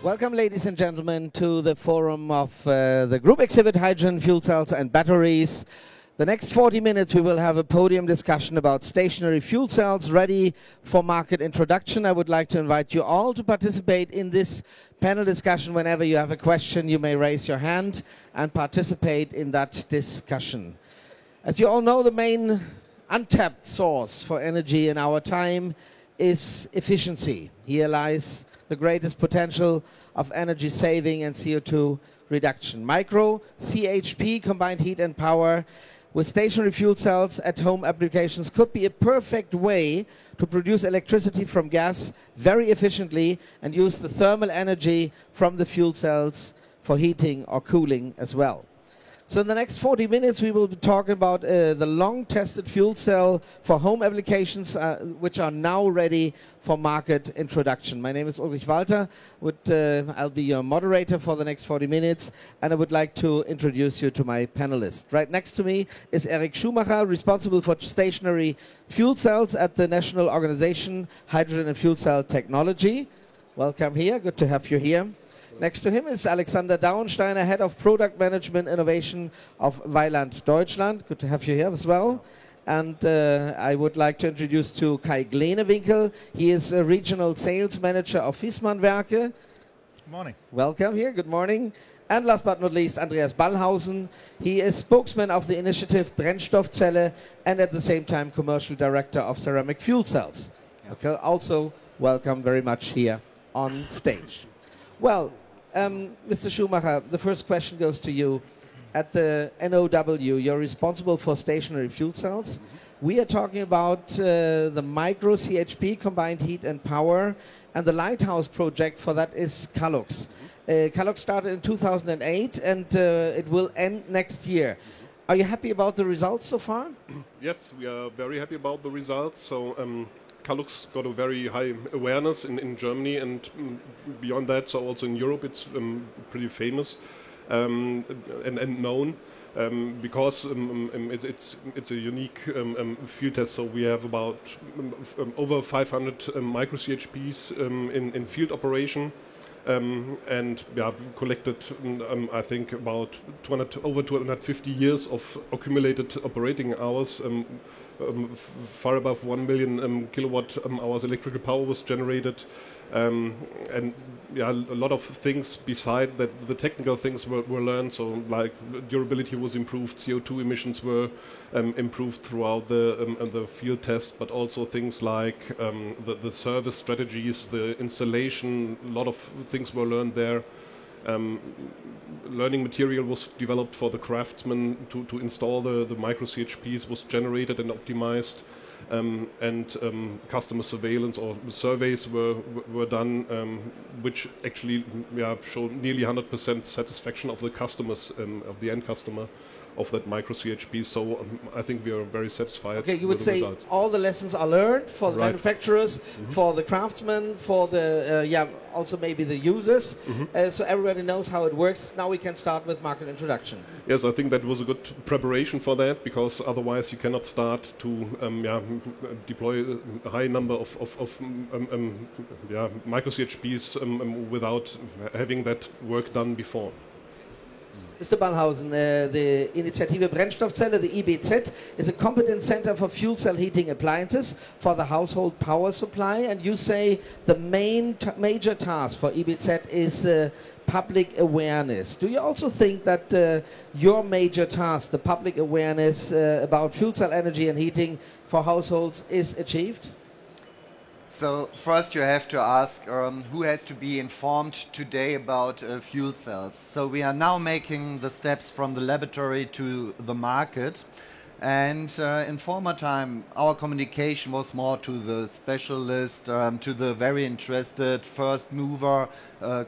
Welcome, ladies and gentlemen, to the forum of the group exhibit Hydrogen Fuel Cells and Batteries. The next 40 minutes we will have a podium discussion about stationary fuel cells ready for market introduction. I would like to invite you all to participate in this panel discussion. Whenever you have a question, you may raise your hand and participate in that discussion. As you all know, the main untapped source for energy in our time is efficiency. Here lies the greatest potential of energy saving and CO2 reduction. Micro CHP, combined heat and power, with stationary fuel cells at home applications could be a perfect way to produce electricity from gas very efficiently and use the thermal energy from the fuel cells for heating or cooling as well. So in the next 40 minutes we will be talking about the long-tested fuel cell for home applications which are now ready for market introduction. My name is Ulrich Walter. I'll be your moderator for the next 40 minutes, and I would like to introduce you to my panelists. Right next to me is Eric Schumacher, responsible for stationary fuel cells at the National Organization Hydrogen and Fuel Cell Technology. Welcome here. Good to have you here. Next to him is Alexander Dauensteiner, Head of Product Management Innovation of Weiland Deutschland. Good to have you here as well. And I would like to introduce to Kai Glenewinkel. He is a Regional Sales Manager of Viessmann Werke. Good morning. Welcome here. Good morning. And last but not least, Andreas Ballhausen. He is spokesman of the initiative Brennstoffzelle and at the same time Commercial Director of Ceramic Fuel Cells. Okay, also welcome very much here on stage. Well, Mr. Schumacher, the first question goes to you. At the NOW, you're responsible for stationary fuel cells. We are talking about the micro CHP, combined heat and power, and the lighthouse project for that is Calux. Calux started in 2008 and it will end next year. Are you happy about the results so far? Yes, we are very happy about the results. So Calux got a very high awareness in Germany and beyond that, so also in Europe it's pretty famous and known because it's a unique field test. So we have about over 500 micro CHPs in field operation. And collected, I think, about over 250 years of accumulated operating hours. Far above 1 million kilowatt hours electrical power was generated, and a lot of things beside that. The technical things were learned. So like durability was improved, CO2 emissions were improved throughout the field test, but also things like the service strategies, the installation. A lot of things were learned there. Learning material was developed for the craftsmen to install the micro CHPs, was generated and optimized, and customer surveillance or surveys were done, which actually showed nearly 100% satisfaction of the customers, of the end customer, of that micro CHP. So I think we are very satisfied. Okay, you would say results. All the lessons are learned for the manufacturers, for the craftsmen, for the also maybe the users. So everybody knows how it works. Now we can start with market introduction. Yes, I think that was a good preparation for that, because otherwise you cannot start to deploy a high number of micro CHPs without having that work done before. Mr. Ballhausen, the Initiative Brennstoffzelle, the IBZ, is a competence center for fuel cell heating appliances for the household power supply. And you say the major task for IBZ is public awareness. Do you also think that your major task, the public awareness about fuel cell energy and heating for households, is achieved? So first you have to ask who has to be informed today about fuel cells. So we are now making the steps from the laboratory to the market. And in former time, our communication was more to the specialist, to the very interested first mover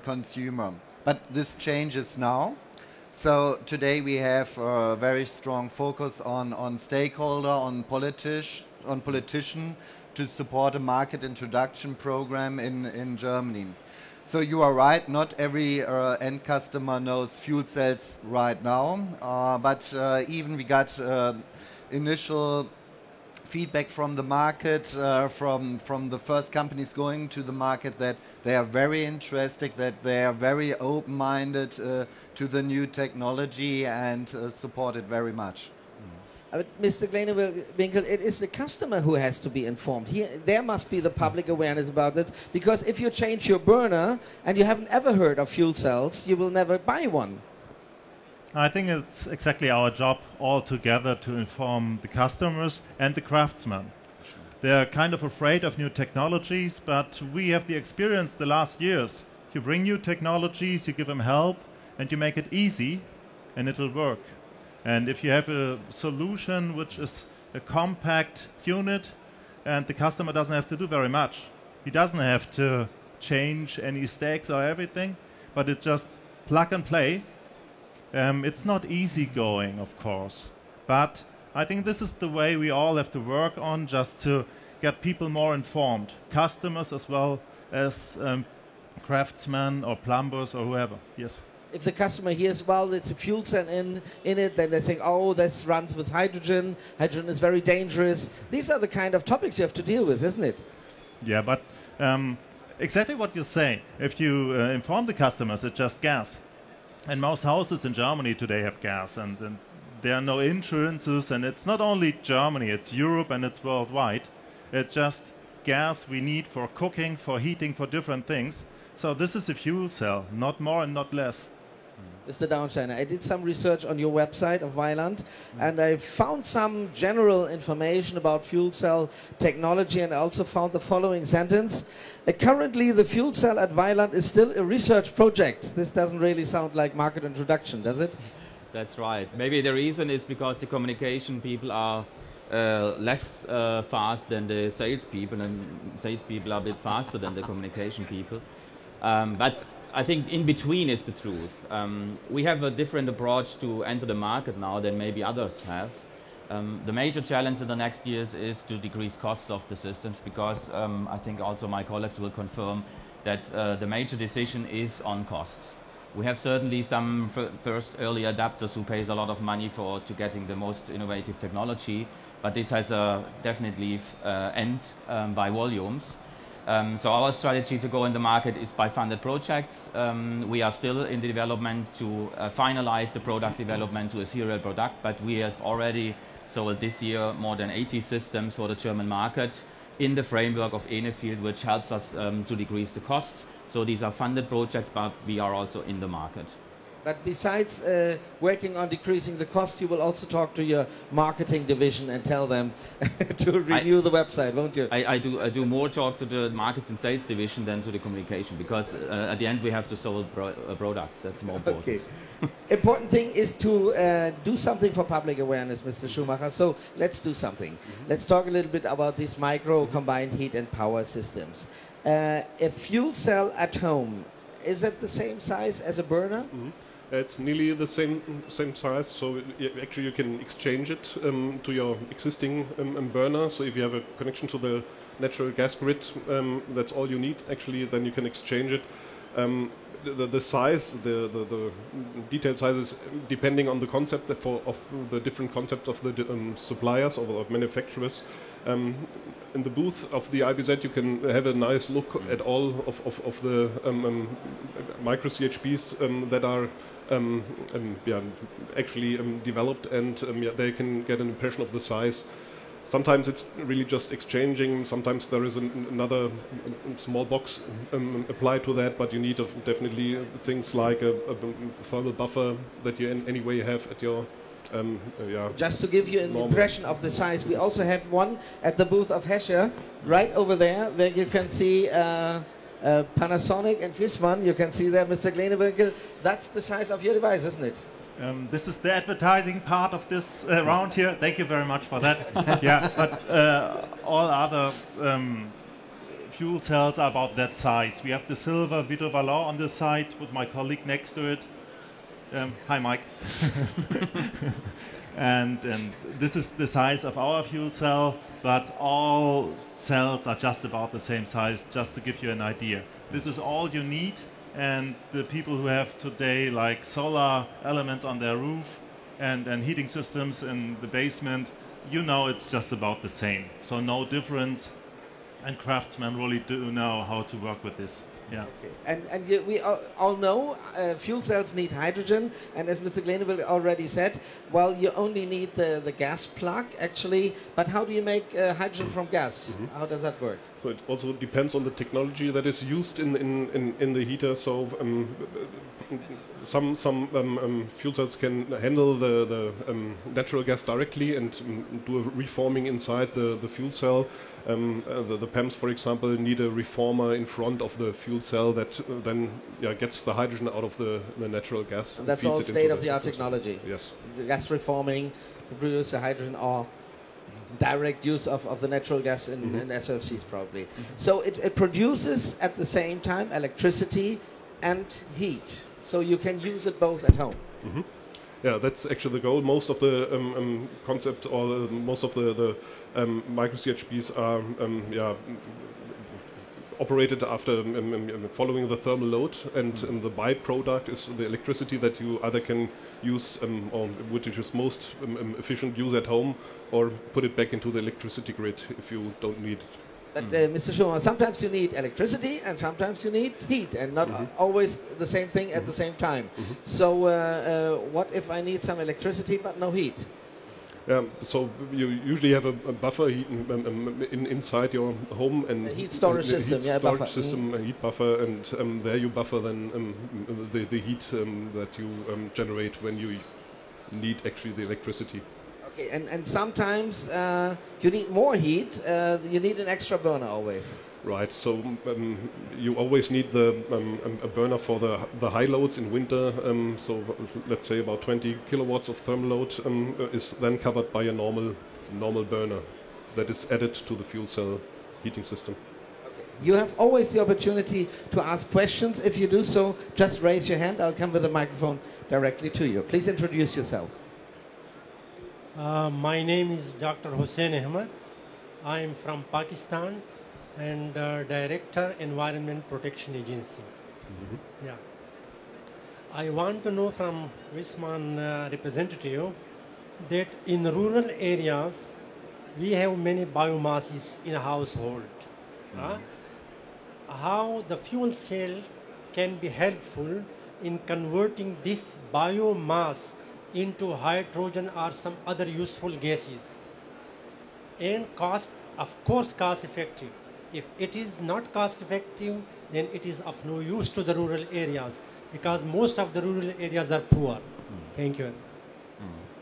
consumer. But this changes now. So today we have a very strong focus on stakeholder, on politician, to support a market introduction program in Germany. So you are right, not every end customer knows fuel cells right now, but even we got initial feedback from the market, from the first companies going to the market, that they are very interested, that they are very open-minded to the new technology and support it very much. Mr. Gleinewinkel, it is the customer who has to be informed. There must be the public awareness about this, because if you change your burner and you haven't ever heard of fuel cells, you will never buy one. I think it's exactly our job all together to inform the customers and the craftsmen. They're kind of afraid of new technologies, but we have the experience the last years. You bring new technologies, you give them help, and you make it easy, and it will work. And if you have a solution which is a compact unit, and the customer doesn't have to do very much. He doesn't have to change any stacks or everything, but it's just plug and play. It's not easy going, of course, but I think this is the way we all have to work on, just to get people more informed, customers as well as craftsmen or plumbers or whoever. Yes. If the customer hears, well, it's a fuel cell in it, then they think, oh, this runs with hydrogen. Hydrogen is very dangerous. These are the kind of topics you have to deal with, isn't it? Yeah, but exactly what you say. If you inform the customers, it's just gas. And most houses in Germany today have gas, and there are no insurances, and it's not only Germany, it's Europe and it's worldwide. It's just gas we need for cooking, for heating, for different things. So this is a fuel cell, not more and not less. Mr. Daunsteiner, I did some research on your website of Weiland, and I found some general information about fuel cell technology, and I also found the following sentence. Currently, the fuel cell at Weiland is still a research project. This doesn't really sound like market introduction, does it? That's right. Maybe the reason is because the communication people are less fast than the salespeople, and salespeople are a bit faster than the communication people. But I think in between is the truth. We have a different approach to enter the market now than maybe others have. The major challenge in the next years is to decrease costs of the systems, because I think also my colleagues will confirm that the major decision is on costs. We have certainly some first early adapters who pays a lot of money to getting the most innovative technology, but this has a definitely end by volumes. So our strategy to go in the market is by funded projects. We are still in the development to finalize the product development to a serial product, but we have already sold this year more than 80 systems for the German market in the framework of Enefield, which helps us to decrease the costs. So these are funded projects, but we are also in the market. But besides working on decreasing the cost, you will also talk to your marketing division and tell them to renew the website, won't you? I do more talk to the market and sales division than to the communication, because at the end we have to sell products. That's more important. Okay. Important thing is to do something for public awareness, Mr. Schumacher. So let's do something. Mm-hmm. Let's talk a little bit about these micro combined heat and power systems. A fuel cell at home, is it the same size as a burner? Mm-hmm. It's nearly the same size, so actually you can exchange it to your existing burner. So if you have a connection to the natural gas grid, that's all you need. Actually, then you can exchange it. The size, the detailed sizes, depending on the concept of the different concepts of the suppliers or manufacturers. In the booth of the IBZ, you can have a nice look at all of the micro CHPs that are actually developed, and they can get an impression of the size. Sometimes it's really just exchanging. Sometimes there is another small box applied to that, but you need definitely things like a thermal buffer that you anyway have at your just to give you an impression of the size, we also have one at the booth of Hescher, right over there. There you can see Panasonic and Viessmann. You can see there, Mr. Gleinewinkel. That's the size of your device, isn't it? This is the advertising part of this round here. Thank you very much for that. Yeah, but all other fuel cells are about that size. We have the silver Vito Valor on this side with my colleague next to it. Hi, Mike. and this is the size of our fuel cell, but all cells are just about the same size, just to give you an idea. This is all you need, and the people who have today like solar elements on their roof and heating systems in the basement, you know it's just about the same. So no difference, and craftsmen really do know how to work with this. Yeah. Okay. And we all know fuel cells need hydrogen, and as Mr. Gleneville already said, well, you only need the gas plug, actually, but how do you make hydrogen from gas? How does that work? So it also depends on the technology that is used in the heater. So some fuel cells can handle the natural gas directly and do a reforming inside the fuel cell. The PEMs, for example, need a reformer in front of the fuel cell that then gets the hydrogen out of the natural gas. And that's all state-of-the-art technology. Yes. The gas reforming to produce the hydrogen, or direct use of the natural gas in SOFCs probably. So it produces at the same time electricity and heat. So you can use it both at home. Yeah, that's actually the goal. Most of the concepts, or most of the micro CHPs are operated after following the thermal load, and the byproduct is the electricity that you either can use, or which is most efficient, use at home, or put it back into the electricity grid if you don't need it. But Mr. Schumann, sometimes you need electricity and sometimes you need heat, and not always the same thing at the same time. So what if I need some electricity but no heat? So you usually have a buffer heat inside your home, and a heat storage system, buffer. Buffer. System, a heat buffer, and there you buffer then the heat that you generate when you need actually the electricity. Okay, and sometimes you need more heat. You need an extra burner always. Right. So you always need a burner for the high loads in winter. So let's say about 20 kilowatts of thermal load is then covered by a normal burner that is added to the fuel cell heating system. You have always the opportunity to ask questions. If you do so, just raise your hand. I'll come with the microphone directly to you. Please introduce yourself. My name is Dr. Hussain Ahmed. I am from Pakistan and Director Environment Protection Agency. Yeah. I want to know from Wisman representative that in rural areas we have many biomasses in a household. How the fuel cell can be helpful in converting this biomass into hydrogen or some other useful gases, and cost effective. If it is not cost effective, then it is of no use to the rural areas, because most of the rural areas are poor. Thank you.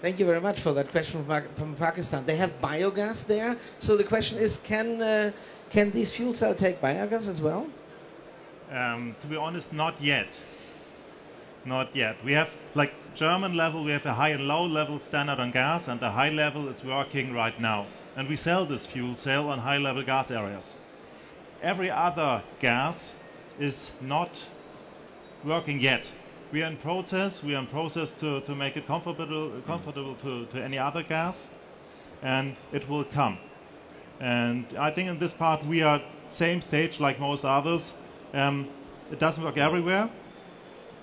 Thank you very much for that question from Pakistan. They have biogas there, so the question is, can these fuel cells take biogas as well? To be honest, not yet. Not yet. We have, like German level, we have a high and low level standard on gas, and the high level is working right now. And we sell this fuel cell on high level gas areas. Every other gas is not working yet. We are in process. We are in process to make it comfortable to any other gas, and it will come. And I think in this part we are same stage like most others. It doesn't work everywhere.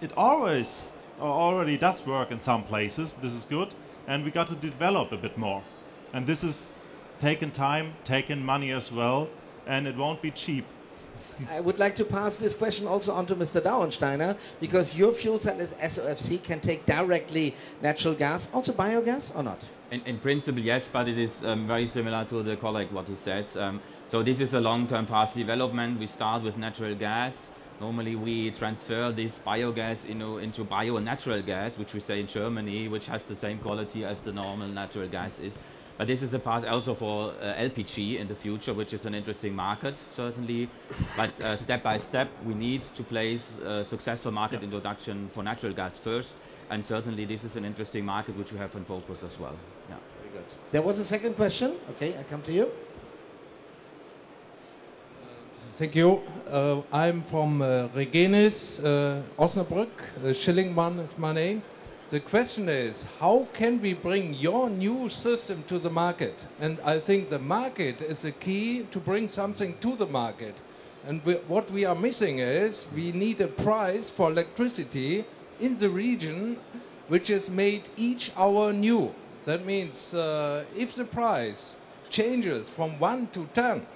It already does work in some places. This is good, and we got to develop a bit more. And this is taking time, taking money as well, and it won't be cheap. I would like to pass this question also on to Mr. Dauensteiner, because your fuel cell is SOFC, can take directly natural gas, also biogas or not? In principle, yes, but it is very similar to the colleague what he says. So this is a long-term path development. We start with natural gas. Normally we transfer this biogas into bio-natural gas, which we say in Germany, which has the same quality as the normal natural gas is. But this is a path also for LPG in the future, which is an interesting market, certainly. But step by step, we need to place a successful market introduction for natural gas first. And certainly this is an interesting market which we have in focus as well. Yeah. Very good. There was a second question. Okay, I come to you. Thank you. I'm from Regenis, Osnabrück. Schillingmann is my name. The question is, how can we bring your new system to the market? And I think the market is the key to bring something to the market. And what we are missing is we need a price for electricity in the region which is made each hour new. That means if the price changes from 1 to 10,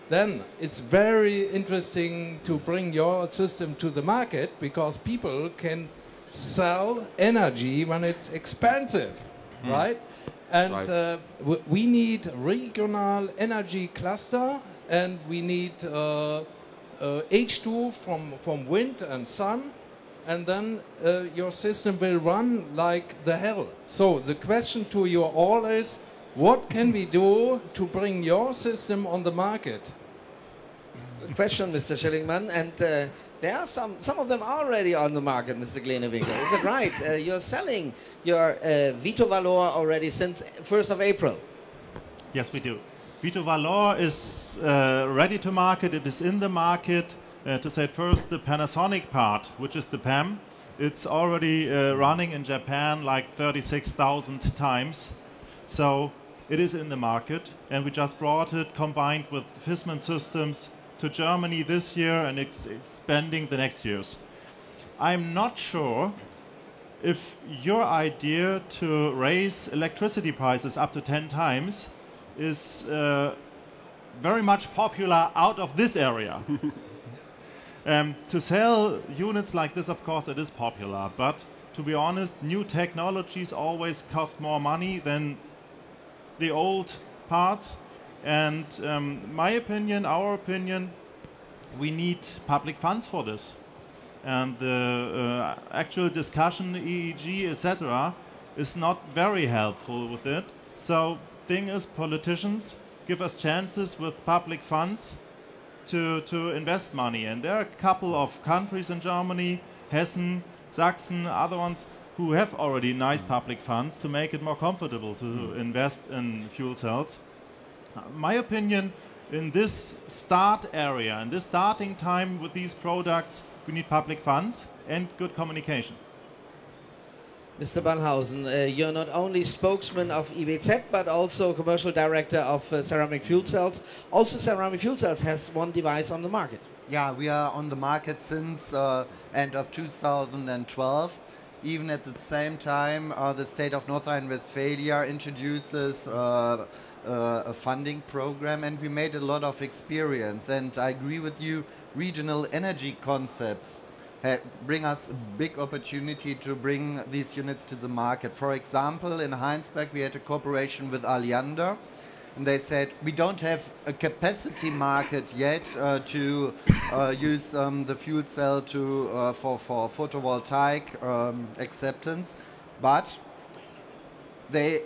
then it's very interesting to bring your system to the market, because people can sell energy when it's expensive, right? And Right. we need regional energy cluster, and we need H2 from wind and sun, and then your system will run like the hell. So the question to you all is, what can we do to bring your system on the market? Good question, Mr. Schillingmann. And there are some of them already on the market, Mr. Glenewinkel. Is it right? You're selling your Vito Valor already since 1st of April. Yes, we do. Vito Valor is ready to market. It is in the market. To say it first, the Panasonic part, which is the PAM, it's already running in Japan like 36,000 times. So it is in the market, and we just brought it combined with Viessmann systems to Germany this year and expanding the next years. I'm not sure if your idea to raise electricity prices up to 10 times is very much popular out of this area. To sell units like this, of course, it is popular, but to be honest, new technologies always cost more money than the old parts. And my opinion, our opinion, we need public funds for this. And the actual discussion, EEG, etc., is not very helpful with it. So thing is, politicians give us chances with public funds to invest money. And there are a couple of countries in Germany, Hessen, Sachsen, other ones, who have already nice public funds to make it more comfortable to invest in fuel cells. My opinion, in this start area, in this starting time with these products, we need public funds and good communication. Mr. Ballhausen, you're not only spokesman of IBZ, but also commercial director of Ceramic Fuel Cells. Also, Ceramic Fuel Cells has one device on the market. Yeah, we are on the market since end of 2012. Even at the same time, the state of North Rhine-Westphalia introduces a funding program, and we made a lot of experience. And I agree with you, regional energy concepts bring us a big opportunity to bring these units to the market. For example, in Heinsberg, we had a cooperation with Alliander, and they said, we don't have a capacity market yet to use the fuel cell for photovoltaic acceptance, but they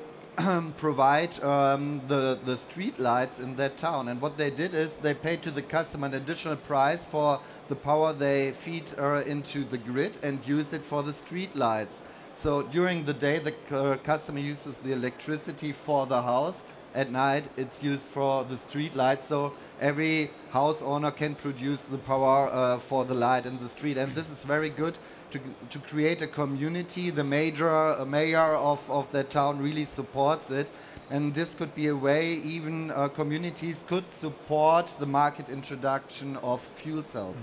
provide the street lights in that town. And what they did is they paid to the customer an additional price for the power they feed into the grid and use it for the street lights. So during the day, the customer uses the electricity for the house. At night, it's used for the street lights. So every house owner can produce the power for the light in the street. And this is very good to create a community. The mayor of that town really supports it. And this could be a way even communities could support the market introduction of fuel cells.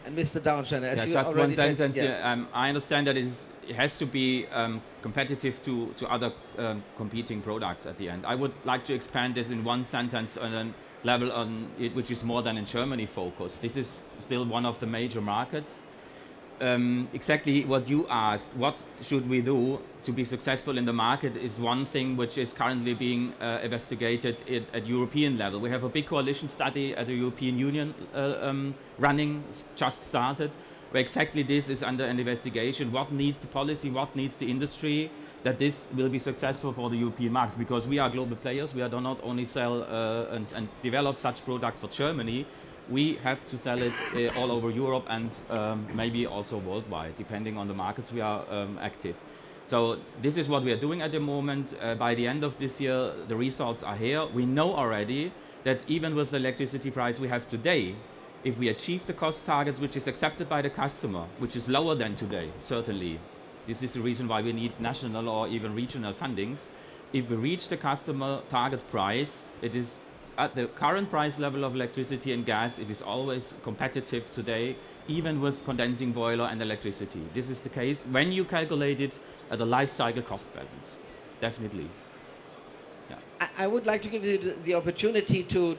And Mr. Downsteiner, as you just already one sentence said, here. I understand that it has to be competitive to other competing products at the end. I would like to expand this in one sentence on a level on it, which is more than in Germany focused. This is still one of the major markets. Exactly what you asked, what should we do to be successful in the market, is one thing which is currently being investigated at European level. We have a big coalition study at the European Union running, just started, where exactly this is under an investigation. What needs the policy, what needs the industry, that this will be successful for the European markets, because we are global players. We do not only sell and develop such products for Germany, we have to sell it all over Europe and maybe also worldwide, depending on the markets we are active. So this is what we are doing at the moment. By the end of this year, the results are here. We know already that even with the electricity price we have today, if we achieve the cost targets which is accepted by the customer, which is lower than today, certainly, this is the reason why we need national or even regional fundings. If we reach the customer target price, it is at the current price level of electricity and gas, it is always competitive today, even with condensing boiler and electricity. This is the case when you calculate it at a life cycle cost balance. definitely. I would like to give you the opportunity to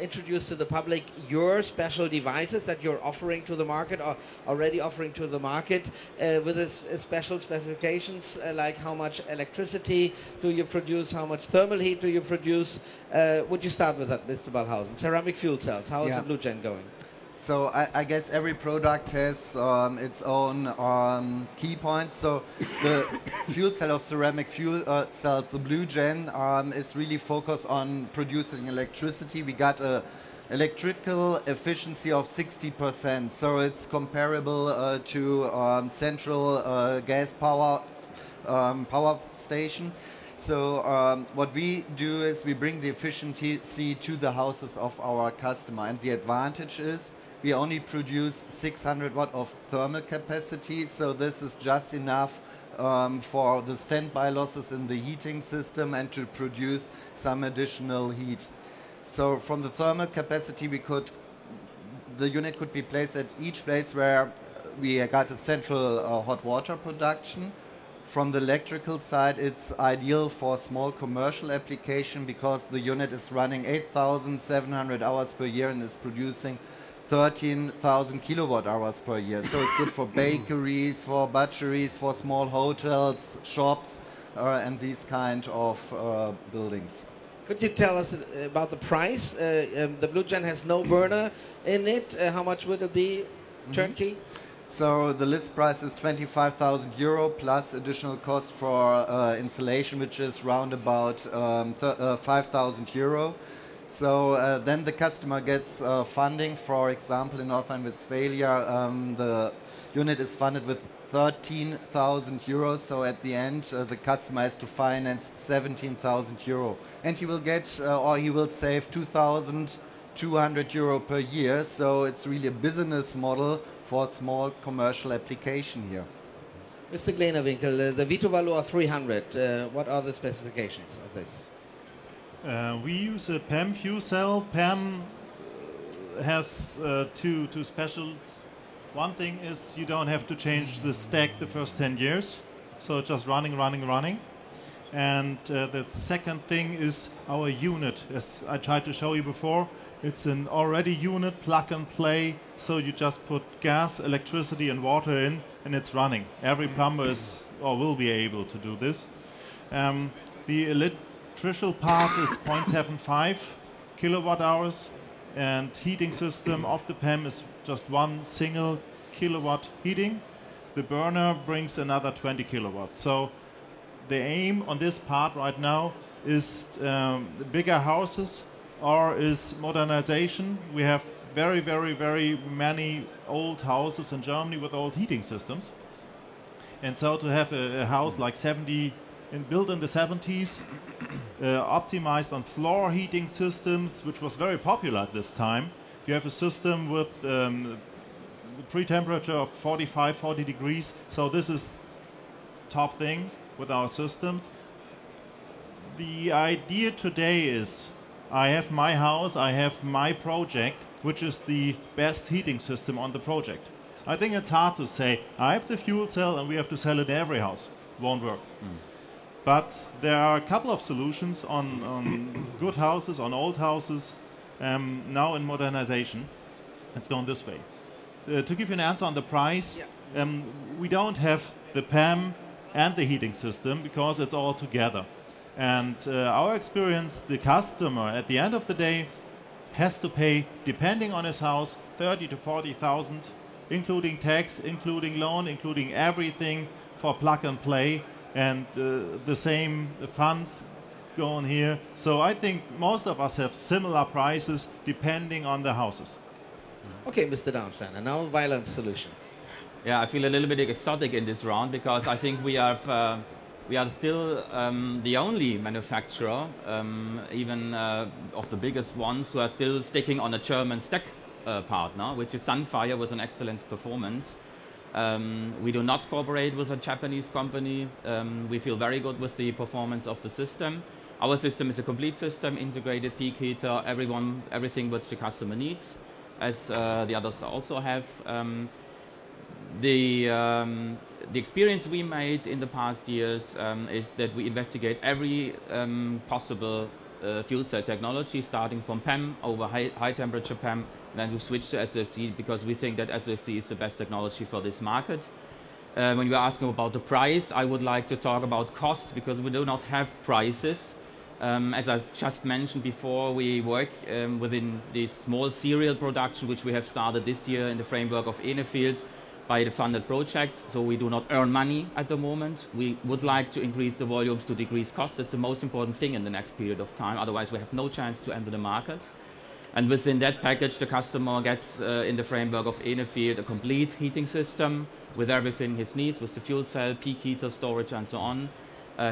introduce to the public your special devices that you're offering to the market or already offering to the market with special specifications like how much electricity do you produce, how much thermal heat do you produce. Would you start with that, Mr. Ballhausen? Ceramic fuel cells, how is the BlueGen going? So I guess every product has its own key points. So the fuel cell of ceramic fuel cells, the BlueGen, is really focused on producing electricity. We got a electrical efficiency of 60%. So it's comparable to central gas power station. So what we do is we bring the efficiency to the houses of our customer, and the advantage is we only produce 600 watt of thermal capacity, so this is just enough for the standby losses in the heating system and to produce some additional heat. So from the thermal capacity, the unit could be placed at each place where we got a central hot water production. From the electrical side, it's ideal for small commercial application because the unit is running 8,700 hours per year and is producing 13,000 kilowatt hours per year. So it's good for bakeries, for butcheries, for small hotels, shops, and these kind of buildings. Could you tell us about the price? The BlueGen has no burner in it. How much would it be turnkey? So the list price is 25,000 euro plus additional cost for installation, which is round about 5,000 euro. So then the customer gets funding. For example, in North Rhine-Westphalia, the unit is funded with 13,000 euros. So at the end, the customer has to finance 17,000 euro, and he will get or he will save 2,200 euro per year. So it's really a business model for small commercial application here. Mr. Glenewinkel, the Vito Valor 300, what are the specifications of this? We use a PEM fuel cell. PEM has two specials. One thing is you don't have to change the stack the first 10 years, so it's just running. And the second thing is our unit. As I tried to show you before, it's an already unit, plug and play, so you just put gas, electricity and water in and it's running. Every plumber is or will be able to do this. The electrical part is 0.75 kilowatt hours, and heating system of the PEM is just one single kilowatt heating. The burner brings another 20 kilowatts. So the aim on this part right now is the bigger houses or is modernization. We have very many old houses in Germany with old heating systems. And so to have a house like 70 built in the 70s, optimized on floor heating systems, which was very popular at this time. You have a system with the pre-temperature of 40 degrees. So this is top thing with our systems. The idea today is I have my house, I have my project, which is the best heating system on the project. I think it's hard to say, I have the fuel cell and we have to sell it in every house. Won't work. But there are a couple of solutions on good houses, on old houses, now in modernization. It's going this way. To give you an answer on the price, we don't have the PEM and the heating system because it's all together. And our experience, the customer at the end of the day has to pay, depending on his house, 30 to 40,000, including tax, including loan, including everything for plug and play, and the same funds go on here. So I think most of us have similar prices depending on the houses. Okay, Mr. Darmstein, and now Weiland's solution. Yeah, I feel a little bit exotic in this round because I think we are still the only manufacturer, even of the biggest ones, who are still sticking on a German stack partner, which is Sunfire with an excellent performance. We do not cooperate with a Japanese company. We feel very good with the performance of the system. Our system is a complete system, integrated peak heater, everything which the customer needs, as the others also have. The experience we made in the past years is that we investigate every possible fuel cell technology, starting from PEM over high temperature PEM, then we switch to SFC because we think that SFC is the best technology for this market. When you are asking about the price, I would like to talk about cost because we do not have prices. As I just mentioned before, we work within this small serial production which we have started this year in the framework of Enefield by the funded project, so we do not earn money at the moment. We would like to increase the volumes to decrease costs. That's the most important thing in the next period of time, otherwise we have no chance to enter the market. And within that package, the customer gets, in the framework of Enefield, a complete heating system with everything he needs, with the fuel cell, peak heater, storage, and so on.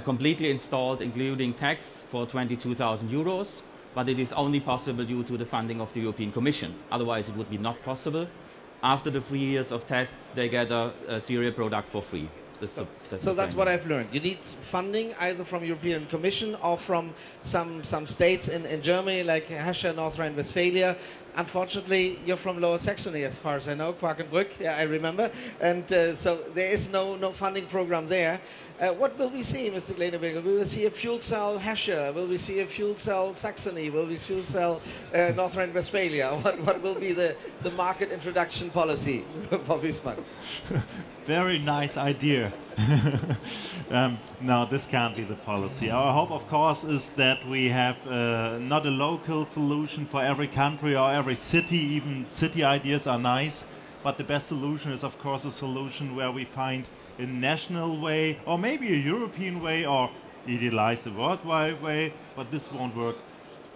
Completely installed, including tax, for 22,000 euros. But it is only possible due to the funding of the European Commission. Otherwise, it would be not possible. After the 3 years of tests, they get a serial product for free. That's what I've learned. You need funding either from European Commission or from some states in Germany, like Hesse, North Rhine-Westphalia. Unfortunately, you're from Lower Saxony, as far as I know, Quakenbrück, yeah, I remember. And so there is no funding program there. What will we see, Mr. Gleneberger? Will we see a fuel cell Hesse? Will we see a fuel cell Saxony? Will we fuel cell North Rhine-Westphalia? What will be the market introduction policy for Wiesmann? Very nice idea. No, this can't be the policy. Our hope, of course, is that we have not a local solution for every country or every city. Even city ideas are nice, but the best solution is, of course, a solution where we find a national way or maybe a European way or idealize the worldwide way, but this won't work.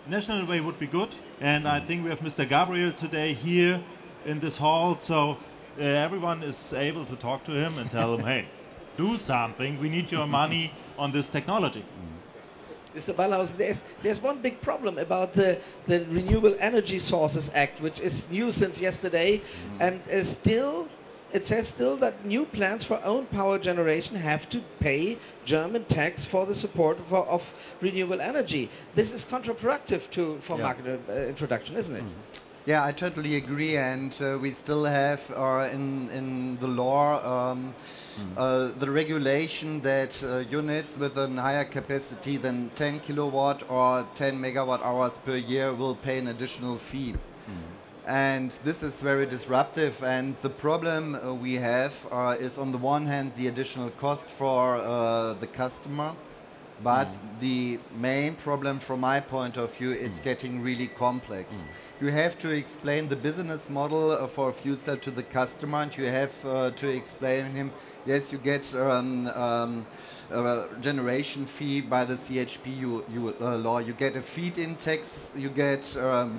National way would be good, and I think we have Mr. Gabriel today here in this hall, so everyone is able to talk to him and tell him, hey, do something, we need your money on this technology. Mr. Ballhaus, there's one big problem about the Renewable Energy Sources Act, which is new since yesterday, and it says still that new plants for own power generation have to pay German tax for the support of renewable energy. This is counterproductive for market introduction, isn't it? Yeah, I totally agree, and we still have in the law the regulation that units with a higher capacity than 10 kilowatt or 10 megawatt hours per year will pay an additional fee. And this is very disruptive, and the problem we have is on the one hand the additional cost for the customer, but the main problem from my point of view, it's getting really complex. You have to explain the business model for a fuel cell to the customer, and you have to explain him, yes, you get a generation fee by the CHP law, you get a feed-in tax, you get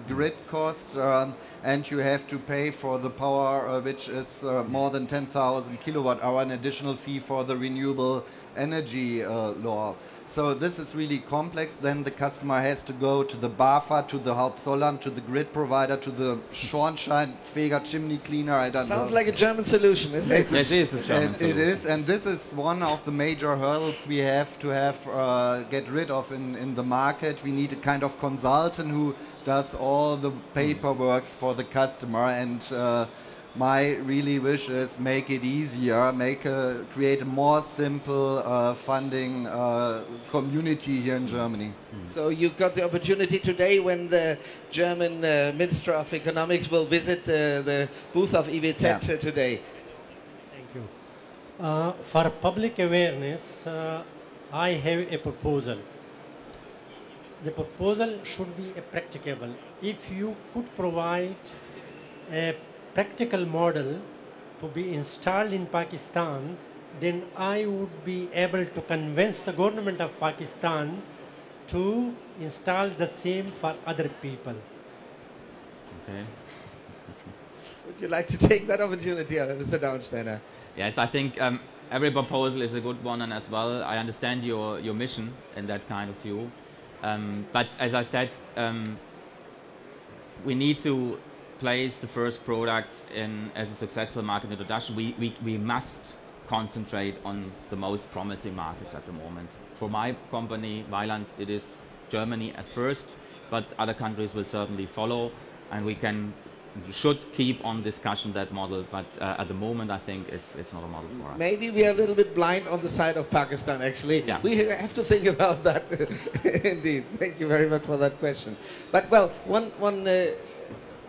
grid costs, and you have to pay for the power which is more than 10,000 kilowatt hour, an additional fee for the renewable energy law. So this is really complex. Then the customer has to go to the BAFA, to the Hauptzollamt, to the grid provider, to the Schornsteinfeger chimney cleaner. I don't know. Sounds like a German solution, isn't it? It is a German solution. It is, and this is one of the major hurdles we have to get rid of in the market. We need a kind of consultant who does all the paperwork for the customer, and my really wish is make it easier, create a more simple funding community here in Germany. So you got the opportunity today when the German Minister of Economics will visit the booth of IWZ today. Thank you. For public awareness, I have a proposal. The proposal should be practicable. If you could provide a practical model to be installed in Pakistan, then I would be able to convince the government of Pakistan to install the same for other people. Okay. Would you like to take that opportunity, Mr. Daunsteiner? Yes, I think every proposal is a good one, and as well, I understand your mission in that kind of view. But as I said, we need to place the first product in as a successful market introduction. We must concentrate on the most promising markets at the moment. For my company, Weiland, it is Germany at first, but other countries will certainly follow, and we can you should keep on discussion that model, but at the moment I think it's not a model for us. Maybe we are a little bit blind on the side of Pakistan, actually. Yeah. We have to think about that. Indeed. Thank you very much for that question. But, well, one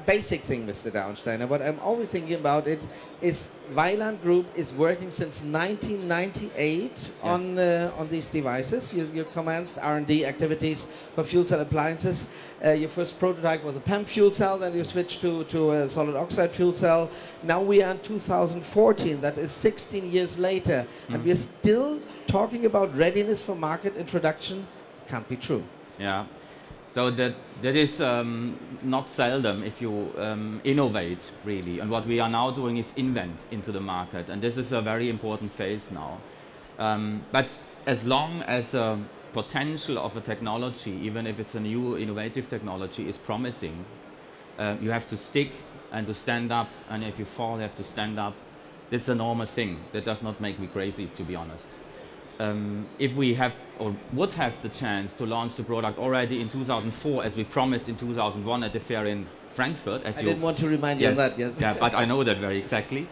basic thing, Mr. Daunsteiner, what I'm always thinking about it is Weiland Group is working since 1998 on these devices. You commenced R&D activities for fuel cell appliances. Your first prototype was a PEM fuel cell, then you switched to a solid oxide fuel cell. Now we are in 2014, that is 16 years later, and we're still talking about readiness for market introduction. Can't be true. Yeah. So that is not seldom if you innovate, really. And what we are now doing is invent into the market. And this is a very important phase now. But as long as the potential of a technology, even if it's a new innovative technology, is promising, you have to stick and to stand up. And if you fall, you have to stand up. That's a normal thing. That does not make me crazy, to be honest. If we have or would have the chance to launch the product already in 2004, as we promised in 2001 at the fair in Frankfurt, as I didn't want to remind you of that, yes. Yeah, but I know that very exactly.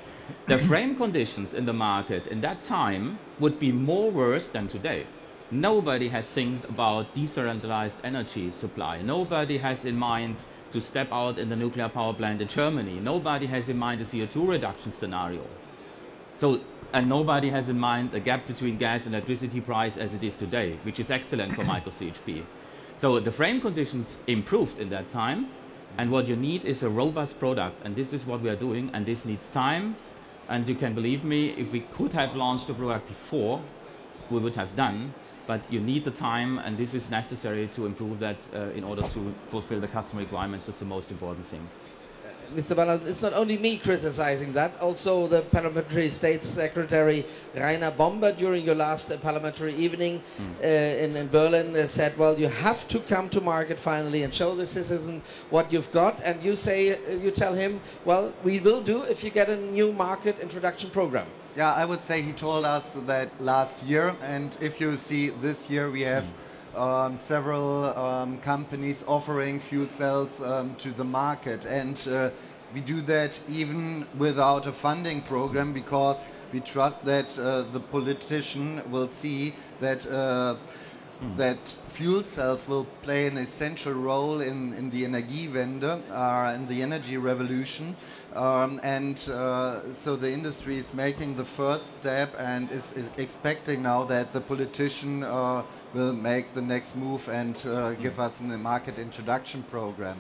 The frame conditions in the market in that time would be more worse than today. Nobody has think about decentralized energy supply. Nobody has in mind to step out in the nuclear power plant in Germany. Nobody has in mind a CO2 reduction scenario. And nobody has in mind a gap between gas and electricity price as it is today, which is excellent for micro CHP. So the frame conditions improved in that time, and what you need is a robust product, and this is what we are doing, and this needs time. And you can believe me, if we could have launched the product before, we would have done, but you need the time, and this is necessary to improve that in order to fulfill the customer requirements. That's the most important thing. Mr. Ballas, it's not only me criticizing that, also the Parliamentary State Secretary Rainer Bomber during your last parliamentary evening in Berlin said, well, you have to come to market finally and show the citizen what you've got, and you tell him, well, we will do if you get a new market introduction program. Yeah, I would say he told us that last year, and if you see this year we have several companies offering fuel cells to the market, and we do that even without a funding program, because we trust that the politician will see that that fuel cells will play an essential role in the Energiewende, in the energy revolution, and so the industry is making the first step and is expecting now that the politician will make the next move and give us a market introduction program.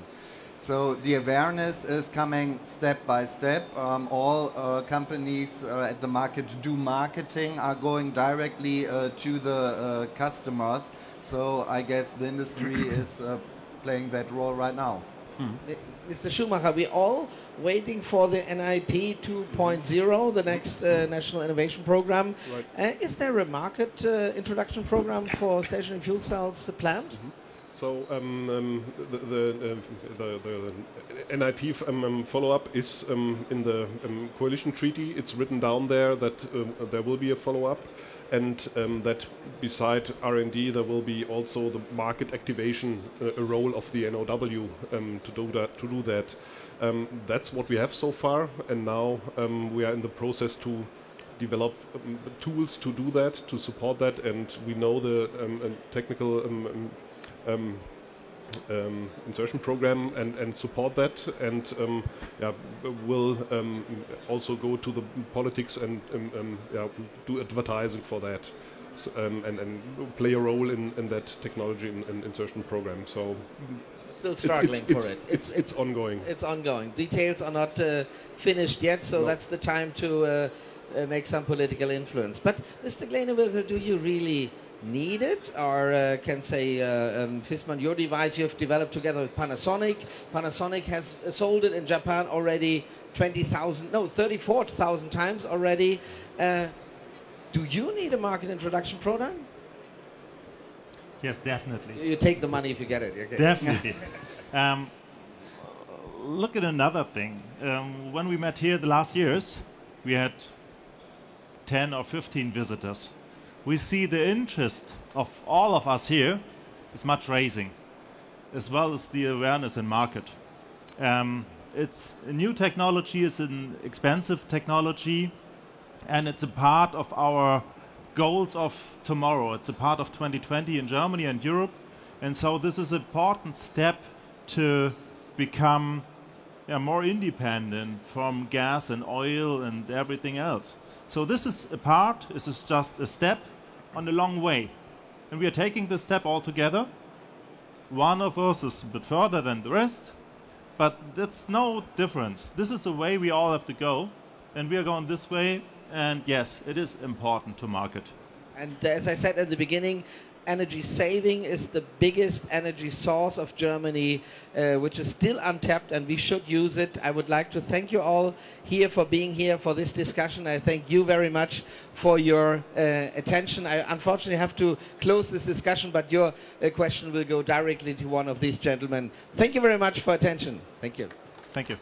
So the awareness is coming step by step. All companies at the market do marketing, are going directly to the customers. So I guess the industry is playing that role right now. Mr. Schumacher, we're all waiting for the NIP 2.0, the next National Innovation Program. Right. Is there a market introduction program for stationary fuel cells planned? So the NIP follow-up is in the coalition treaty. It's written down there that there will be a follow-up, and that beside R&D there will be also the market activation role of the NOW to do that. That's what we have so far, and now we are in the process to develop tools to do that, to support that, and we know the technical insertion program and support that, and will also go to the politics and do advertising for that, so, and play a role in that technology and insertion program. So still struggling for it. It's ongoing. It's ongoing. Details are not finished yet, so that's the time to make some political influence. But Mr. Gleinewirkel, do you really need it, or can say Fisman, your device you have developed together with Panasonic. Panasonic has sold it in Japan already 34,000 times already. Do you need a market introduction program? Yes, definitely. You take the money if you get it. Okay. Definitely. Look at another thing. When we met here the last years, we had 10 or 15 visitors. We see the interest of all of us here is much raising, as well as the awareness in market. it's a new technology, is an expensive technology, and it's a part of our goals of tomorrow. It's a part of 2020 in Germany and Europe, and so this is an important step to become more independent from gas and oil and everything else. So this is just a step on a long way, and we are taking this step all together. One of us is a bit further than the rest, but that's no difference. This is the way we all have to go, and we are going this way, and yes, it is important to market. And as I said at the beginning, energy saving is the biggest energy source of Germany, which is still untapped, and we should use it. I would like to thank you all here for being here for this discussion. I thank you very much for your attention. I unfortunately have to close this discussion, but your question will go directly to one of these gentlemen. Thank you very much for attention. Thank you. Thank you.